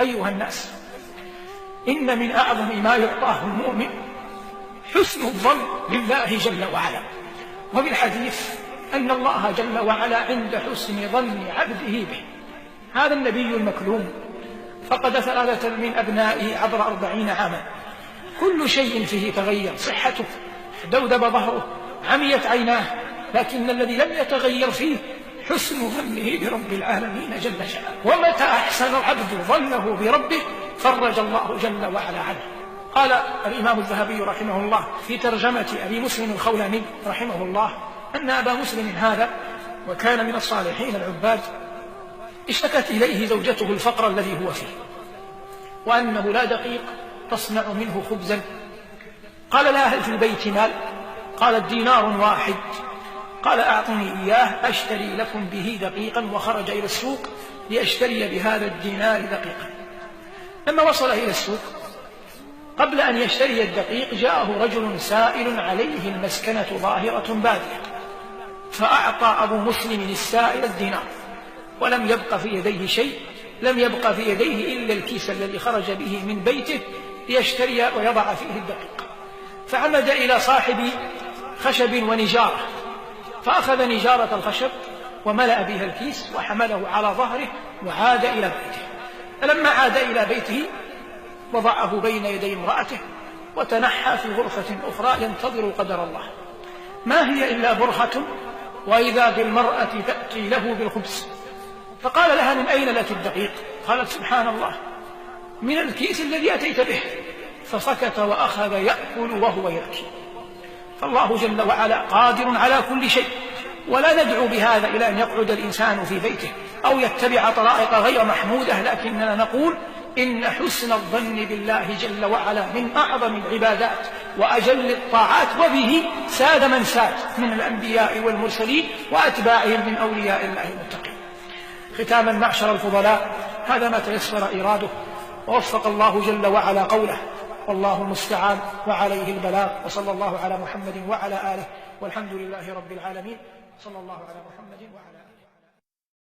أيها الناس، إن من أعظم ما يعطاه المؤمن حسن الظن بالله جل وعلا. وفي الحديث أن الله جل وعلا عند حسن ظن عبده به. هذا النبي المكلوم فقد 3 من أبنائه عبر 40 عاما، كل شيء فيه تغير، صحته، دودب ظهره، عميت عيناه، لكن الذي لم يتغير فيه حسن ظنه برب العالمين جل شأنه. ومتى أحسن العبد ظنه بربه فرج الله جل وعلا عنه. قال الإمام الذهبي رحمه الله في ترجمة أبي مسلم الخولاني رحمه الله أن أبا مسلم هذا، وكان من الصالحين العباد، اشتكت إليه زوجته الفقر الذي هو فيه، وأنه لا دقيق تصنع منه خبزا. قال لها: هل في البيت مال؟ قالت: دينار واحد. قال: أعطني إياه أشتري لكم به دقيقا. وخرج إلى السوق ليشتري بهذا الدينار دقيقا. لما وصل إلى السوق قبل أن يشتري الدقيق جاءه رجل سائل عليه المسكنة ظاهرة بادية، فأعطى أبو مسلم السائل الدينار، ولم يبق في يديه شيء، لم يبق في يديه إلا الكيس الذي خرج به من بيته ليشتري ويضع فيه الدقيق. فعمد إلى صاحب خشب ونجارة، فأخذ نجارة الخشب وملأ بها الكيس وحمله على ظهره وعاد إلى بيته. فلما عاد إلى بيته وضعه بين يدي امرأته وتنحى في غرفة أخرى ينتظر قدر الله. ما هي إلا برهة، وإذا بالمرأة تأتي له بالخبز. فقال لها: من أين لك الدقيق؟ قالت: سبحان الله، من الكيس الذي أتيت به. فسكت وأخذ يأكل وهو يبكي. فالله جل وعلا قادر على كل شيء، ولا ندعو بهذا إلى أن يقعد الإنسان في بيته أو يتبع طرائق غير محمودة، لكننا نقول إن حسن الظن بالله جل وعلا من أعظم العبادات وأجل الطاعات، وبه ساد من ساد من الأنبياء والمرسلين وأتباعهم من أولياء الله المتقين. ختاما معشر الفضلاء، هذا ما تيسر إراده، ووفق الله جل وعلا قوله، والله المستعان وعليه البلاغ. وصلى الله على محمد وعلى آله، والحمد لله رب العالمين. صلى الله على محمد وعلى آله.